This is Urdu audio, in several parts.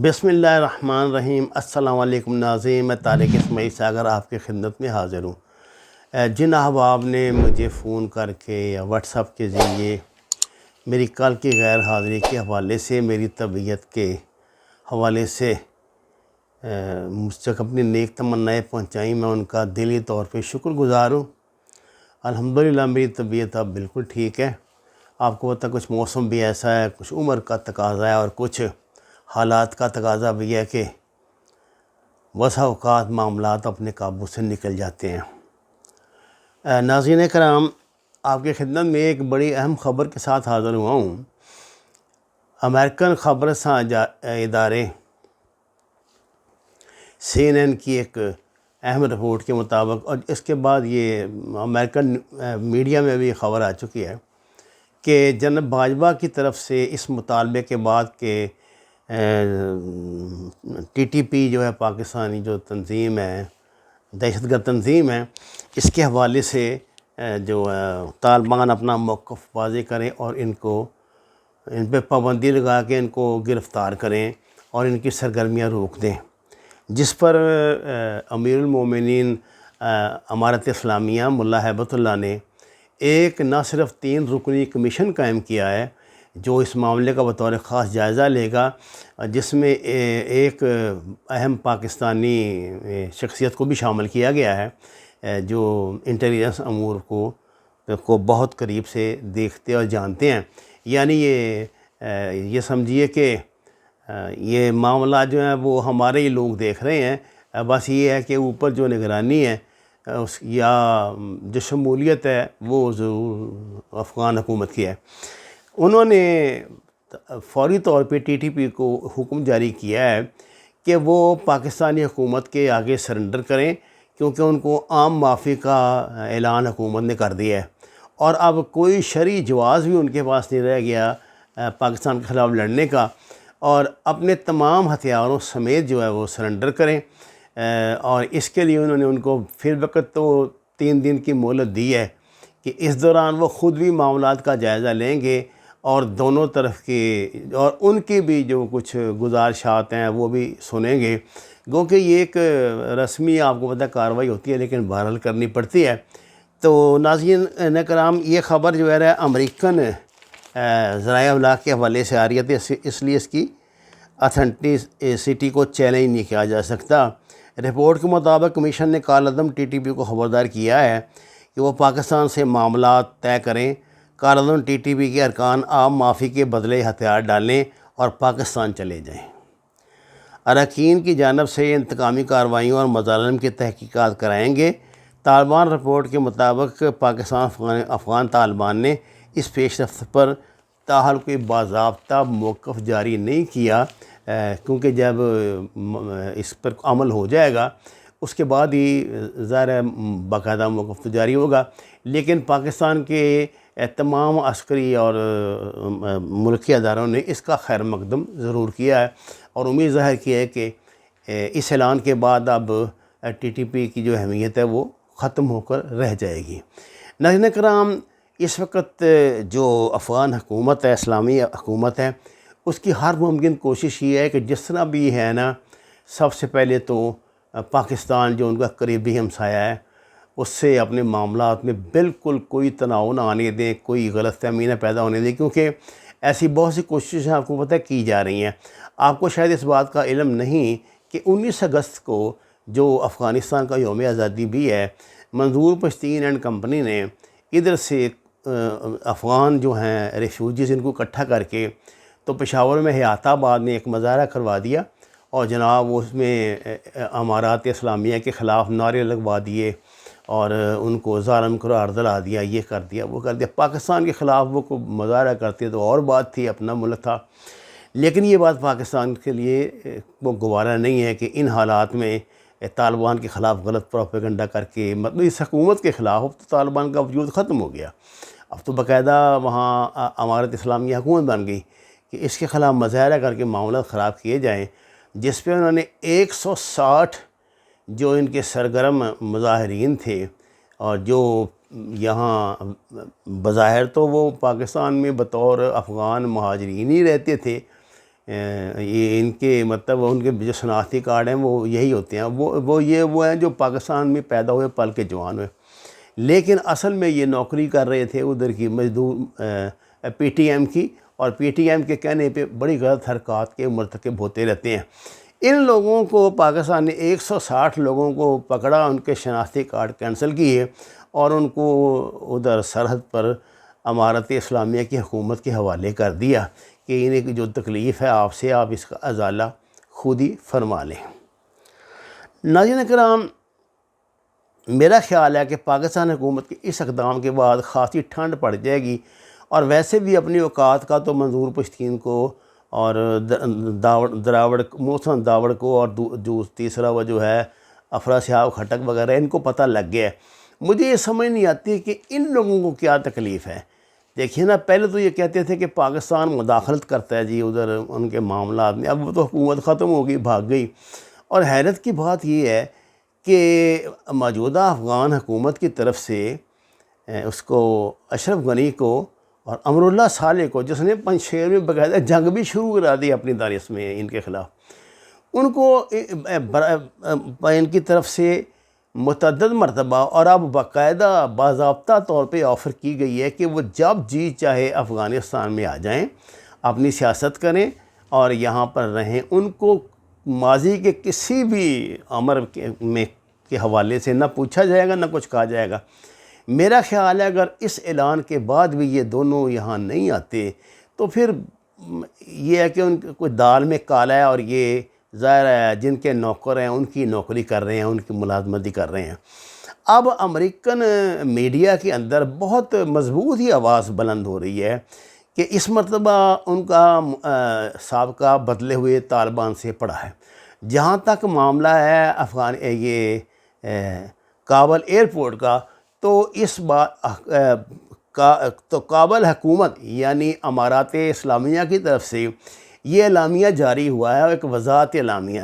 بسم اللہ الرحمن الرحیم۔ السلام علیکم ناظرین، میں طارق اسماعیل ساگر آپ کی خدمت میں حاضر ہوں۔ جن احباب نے مجھے فون کر کے یا واٹس ایپ کے ذریعے میری کل کی غیر حاضری کے حوالے سے، میری طبیعت کے حوالے سے مجھ تک اپنی نیک تمنائیں پہنچائیں، میں ان کا دلی طور پہ شکر گزار ہوں۔ الحمدللہ میری طبیعت اب بالکل ٹھیک ہے۔ آپ کو پتہ کچھ موسم بھی ایسا ہے، کچھ عمر کا تقاضا ہے اور کچھ حالات کا تقاضا بھی ہے کہ بسا اوقات معاملات اپنے قابو سے نکل جاتے ہیں۔ ناظرین کرام، آپ کی خدمت میں ایک بڑی اہم خبر کے ساتھ حاضر ہوا ہوں۔ امریکن خبر رساں ادارے CNN کی ایک اہم رپورٹ کے مطابق، اور اس کے بعد یہ امریکن میڈیا میں بھی خبر آ چکی ہے کہ جناب باجوہ کی طرف سے اس مطالبے کے بعد کہ TTP جو ہے پاکستانی جو تنظیم ہے، دہشت گرد تنظیم ہے، اس کے حوالے سے جو طالبان اپنا موقف واضح کریں اور ان پہ پابندی لگا کے ان کو گرفتار کریں اور ان کی سرگرمیاں روک دیں، جس پر امیر المومنین امارت اسلامیہ ملا ہیبت اللہ نے ایک نہ صرف 3 رکنی کمیشن قائم کیا ہے جو اس معاملے کا بطور خاص جائزہ لے گا، جس میں ایک اہم پاکستانی شخصیت کو بھی شامل کیا گیا ہے جو انٹیلیجنس امور کو بہت قریب سے دیکھتے اور جانتے ہیں۔ یعنی یہ سمجھیے کہ یہ معاملہ جو ہے وہ ہمارے ہی لوگ دیکھ رہے ہیں، بس یہ ہے کہ اوپر جو نگرانی ہے یا جو شمولیت ہے وہ ضرور افغان حکومت کی ہے۔ انہوں نے فوری طور پہ TTP کو حکم جاری کیا ہے کہ وہ پاکستانی حکومت کے آگے سرنڈر کریں، کیونکہ ان کو عام معافی کا اعلان حکومت نے کر دیا ہے اور اب کوئی شرعی جواز بھی ان کے پاس نہیں رہ گیا پاکستان کے خلاف لڑنے کا، اور اپنے تمام ہتھیاروں سمیت جو ہے وہ سرنڈر کریں۔ اور اس کے لیے انہوں نے ان کو فی الوقت تو 3 دن کی مہلت دی ہے کہ اس دوران وہ خود بھی معاملات کا جائزہ لیں گے اور دونوں طرف کی اور ان کی بھی جو کچھ گزارشات ہیں وہ بھی سنیں گے، گو کہ یہ ایک رسمی آپ کو پتہ کارروائی ہوتی ہے لیکن بہرحال کرنی پڑتی ہے۔ تو ناظرین کرام، یہ خبر جو ہے امریکن ذرائع ابلاغ کے حوالے سے آ رہی ہے، اس لیے اس کی اتھینٹسٹی کو چیلنج نہیں کیا جا سکتا۔ رپورٹ کے مطابق کمیشن نے کالعدم TTP کو خبردار کیا ہے کہ وہ پاکستان سے معاملات طے کریں۔ کالعدم TTP کے ارکان عام معافی کے بدلے ہتھیار ڈالیں اور پاکستان چلے جائیں۔ اراکین کی جانب سے انتقامی کارروائیوں اور مظالم کی تحقیقات کرائیں گے۔ طالبان رپورٹ کے مطابق پاکستان افغان طالبان نے اس پیش رفت پر تاحال کوئی باضابطہ موقف جاری نہیں کیا، کیونکہ جب اس پر عمل ہو جائے گا اس کے بعد ہی ظاہر باقاعدہ موقف تو جاری ہوگا، لیکن پاکستان کے تمام عسکری اور ملکی اداروں نے اس کا خیر مقدم ضرور کیا ہے اور امید ظاہر کی ہے کہ اس اعلان کے بعد اب TTP کی جو اہمیت ہے وہ ختم ہو کر رہ جائے گی۔ ناظرین کرام، اس وقت جو افغان حکومت ہے، اسلامی حکومت ہے، اس کی ہر ممکن کوشش یہ ہے کہ جس طرح بھی ہے نا، سب سے پہلے تو پاکستان جو ان کا قریبی ہمسایہ ہے اس سے اپنے معاملات میں بالکل کوئی تناؤ نہ آنے دیں، کوئی غلط فہمی نہ پیدا ہونے دیں، کیونکہ ایسی بہت سی کوششیں آپ کو پتہ کی جا رہی ہیں۔ آپ کو شاید اس بات کا علم نہیں کہ 19 اگست کو جو افغانستان کا یوم آزادی بھی ہے، منظور پشتین اینڈ کمپنی نے ادھر سے افغان جو ہیں ریفیوجیز ان کو اکٹھا کر کے تو پشاور میں حیات آباد میں ایک مظاہرہ کروا دیا اور جناب اس میں امارات اسلامیہ کے خلاف نعرے لگوا دیے اور ان کو ظالم قرار دلا دیا، یہ کر دیا وہ کر دیا۔ پاکستان کے خلاف وہ کو مظاہرہ کرتے تو اور بات تھی، اپنا ملک تھا، لیکن یہ بات پاکستان کے لیے وہ گوارا نہیں ہے کہ ان حالات میں طالبان کے خلاف غلط پروپیگنڈا کر کے، مطلب اس حکومت کے خلاف اب تو طالبان کا وجود ختم ہو گیا، اب تو باقاعدہ وہاں امارت اسلامیہ حکومت بن گئی کہ اس کے خلاف مظاہرہ کر کے معاملات خراب کیے جائیں، جس پہ انہوں نے 160 جو ان کے سرگرم مظاہرین تھے اور جو یہاں بظاہر تو وہ پاکستان میں بطور افغان مہاجرین ہی رہتے تھے، یہ ان کے مطلب ان کے جو شناختی کارڈ ہیں وہ یہی ہوتے ہیں، وہ ہیں جو پاکستان میں پیدا ہوئے، پل کے جوان ہوئے، لیکن اصل میں یہ نوکری کر رہے تھے ادھر کی مزدور پی ٹی ایم کی، اور پی ٹی ایم کے کہنے پہ بڑی غلط حرکات کے مرتکب ہوتے رہتے ہیں۔ ان لوگوں کو پاکستان نے 160 لوگوں کو پکڑا، ان کے شناختی کارڈ کینسل کیے اور ان کو ادھر سرحد پر امارت اسلامیہ کی حکومت کے حوالے کر دیا کہ انہیں کی جو تکلیف ہے آپ سے، آپ اس کا ازالہ خود ہی فرما لیں۔ ناظرین کرام، میرا خیال ہے کہ پاکستان حکومت کے اس اقدام کے بعد خاصی ٹھنڈ پڑ جائے گی، اور ویسے بھی اپنی اوقات کا تو منظور پشتین کو اور دراوڑ محسن داوڑ کو اور جو تیسرا وہ جو ہے افرا صاحب کھٹک وغیرہ، ان کو پتہ لگ گیا ہے۔ مجھے یہ سمجھ نہیں آتی کہ ان لوگوں کو کیا تکلیف ہے۔ دیکھیے نا، پہلے تو یہ کہتے تھے کہ پاکستان مداخلت کرتا ہے جی ادھر ان کے معاملات میں، اب وہ تو حکومت ختم ہو گئی، بھاگ گئی۔ اور حیرت کی بات یہ ہے کہ موجودہ افغان حکومت کی طرف سے اس کو اشرف غنی کو اور امراللہ صالح کو، جس نے پنجشیر میں باقاعدہ جنگ بھی شروع کرا دی اپنی دانش میں ان کے خلاف، ان کو ان کی طرف سے متعدد مرتبہ اور اب باقاعدہ باضابطہ طور پہ آفر کی گئی ہے کہ وہ جب جی چاہے افغانستان میں آ جائیں، اپنی سیاست کریں اور یہاں پر رہیں۔ ان کو ماضی کے کسی بھی امر کے حوالے سے نہ پوچھا جائے گا، نہ کچھ کہا جائے گا۔ میرا خیال ہے اگر اس اعلان کے بعد بھی یہ دونوں یہاں نہیں آتے تو پھر یہ ہے کہ ان کوئی دال میں کالا ہے، اور یہ ظاہر ہے جن کے نوکر ہیں ان کی نوکری کر رہے ہیں، ان کی ملازمتی کر رہے ہیں۔ اب امریکن میڈیا کے اندر بہت مضبوط ہی آواز بلند ہو رہی ہے کہ اس مرتبہ ان کا سابقہ بدلے ہوئے طالبان سے پڑا ہے۔ جہاں تک معاملہ ہے یہ کابل ایئرپورٹ کا، تو اس بات تو کابل حکومت یعنی امارات اسلامیہ کی طرف سے یہ اعلامیہ جاری ہوا ہے، ایک وضاحت اعلامیہ،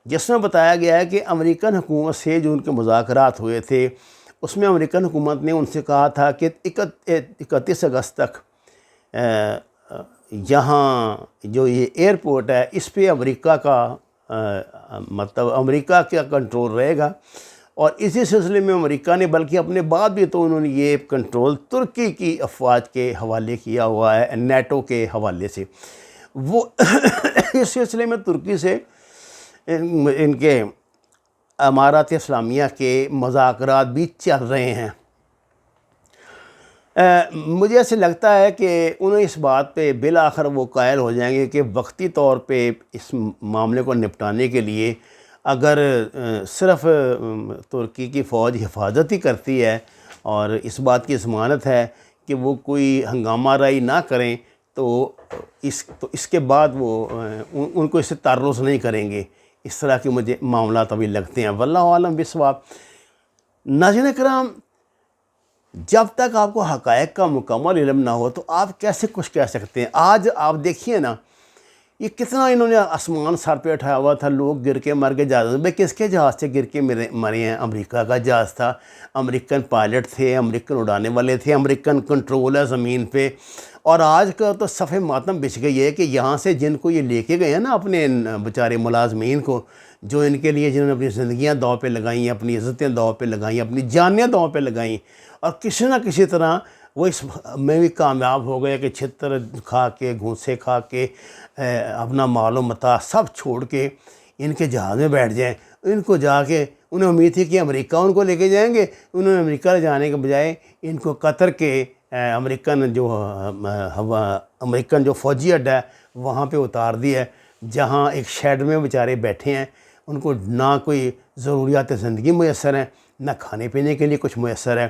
جس میں بتایا گیا ہے کہ امریکن حکومت سے جو ان کے مذاکرات ہوئے تھے، اس میں امریکن حکومت نے ان سے کہا تھا کہ 31 اگست تک یہاں جو یہ ایئرپورٹ ہے اس پہ امریکہ کا مطلب امریکہ کا کنٹرول رہے گا، اور اسی سلسلے میں امریکہ نے بلکہ اپنے بعد بھی تو انہوں نے یہ کنٹرول ترکی کی افواج کے حوالے کیا ہوا ہے، نیٹو کے حوالے سے۔ وہ اس سلسلے میں ترکی سے ان کے امارات اسلامیہ کے مذاکرات بھی چل رہے ہیں۔ مجھے ایسے لگتا ہے کہ انہیں اس بات پہ بالآخر وہ قائل ہو جائیں گے کہ وقتی طور پہ اس معاملے کو نپٹانے کے لیے اگر صرف ترکی کی فوج حفاظت ہی کرتی ہے اور اس بات کی ضمانت ہے کہ وہ کوئی ہنگامہ رائی نہ کریں، تو اس کے بعد وہ ان کو اس سے تعرض نہیں کریں گے۔ اس طرح کے مجھے معاملات ابھی لگتے ہیں، واللہ عالم بالصواب۔ ناظرین کرام، جب تک آپ کو حقائق کا مکمل علم نہ ہو تو آپ کیسے کچھ کہہ سکتے ہیں؟ آج آپ دیکھیے نا، یہ کتنا انہوں نے آسمان سر پہ اٹھایا ہوا تھا، لوگ گر کے مر گئے جہاز میں۔ کس کے جہاز سے گر کے مرے ہیں؟ امریکہ کا جہاز تھا، امریکن پائلٹ تھے، امریکن اڑانے والے تھے، امریکن کنٹرول ہے زمین پہ۔ اور آج کا تو صفحہ ماتم بچھ گئی ہے کہ یہاں سے جن کو یہ لے کے گئے ہیں نا، اپنے بیچارے ملازمین کو، جو ان کے لیے جنہوں نے اپنی زندگیاں داؤ پہ لگائیں، اپنی عزتیں داؤ پہ لگائیں، اپنی جانیں داؤ پہ لگائیں، اور کسی نہ کسی طرح وہ اس میں بھی کامیاب ہو گئے کہ چھتر کھا کے، گھونسے کھا کے، اپنا مال و متاع سب چھوڑ کے ان کے جہاز میں بیٹھ جائیں۔ ان کو جا کے انہیں امید تھی کہ امریکہ ان کو لے کے جائیں گے، انہوں نے امریکہ لے جانے کے بجائے ان کو قطر کے امریکن جو فوجی اڈہ ہے وہاں پہ اتار دیا ہے، جہاں ایک شیڈ میں بیچارے بیٹھے ہیں۔ ان کو نہ کوئی ضروریات زندگی میسر ہیں، نہ کھانے پینے کے لیے کچھ میسر ہے۔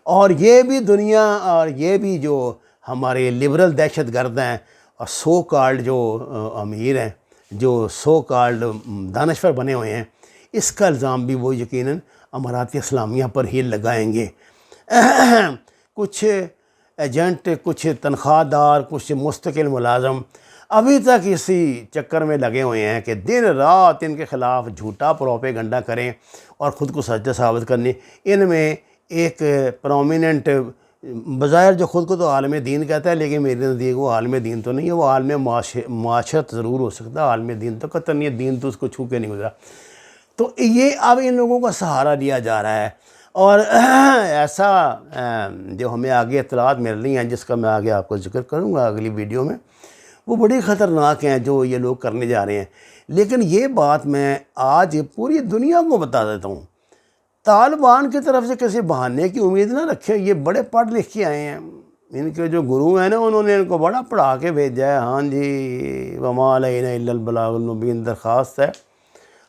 اور یہ بھی دنیا، اور یہ بھی جو ہمارے لبرل دہشت گرد ہیں اور سو کالڈ جو امیر ہیں، جو سو کالڈ دانشور بنے ہوئے ہیں، اس کا الزام بھی وہ یقیناً امارات اسلامیہ پر ہی لگائیں گے۔ کچھ ایجنٹ، کچھ تنخواہ دار، کچھ مستقل ملازم ابھی تک اسی چکر میں لگے ہوئے ہیں کہ دن رات ان کے خلاف جھوٹا پروپیگنڈا کریں اور خود کو سچا ثابت کرنے۔ ان میں ایک پرومیننٹ بظاہر جو خود کو تو عالم دین کہتا ہے، لیکن میرے نزدیک وہ عالم دین تو نہیں ہے، وہ عالم معاشرت ضرور ہو سکتا ہے، عالم دین تو قطعاً نہیں ہے، دین تو اس کو چھو کے نہیں گزرا۔ تو یہ اب ان لوگوں کا سہارا لیا جا رہا ہے، اور ایسا جو ہمیں آگے اطلاعات مل رہی ہیں، جس کا میں آگے آپ کو ذکر کروں گا اگلی ویڈیو میں، وہ بڑی خطرناک ہیں جو یہ لوگ کرنے جا رہے ہیں۔ لیکن یہ بات میں آج پوری دنیا کو بتا دیتا ہوں، طالبان کی طرف سے کسی بہانے کی امید نہ رکھیں، یہ بڑے پڑھ لکھ کے آئے ہیں، ان کے جو گرو ہیں نا، انہوں نے ان کو بڑا پڑھا کے بھیجا ہے۔ ہاں جی، وما علینا الا البلاغ المبین۔ درخواست ہے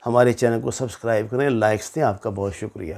ہمارے چینل کو سبسکرائب کریں، لائکس دیں۔ آپ کا بہت شکریہ۔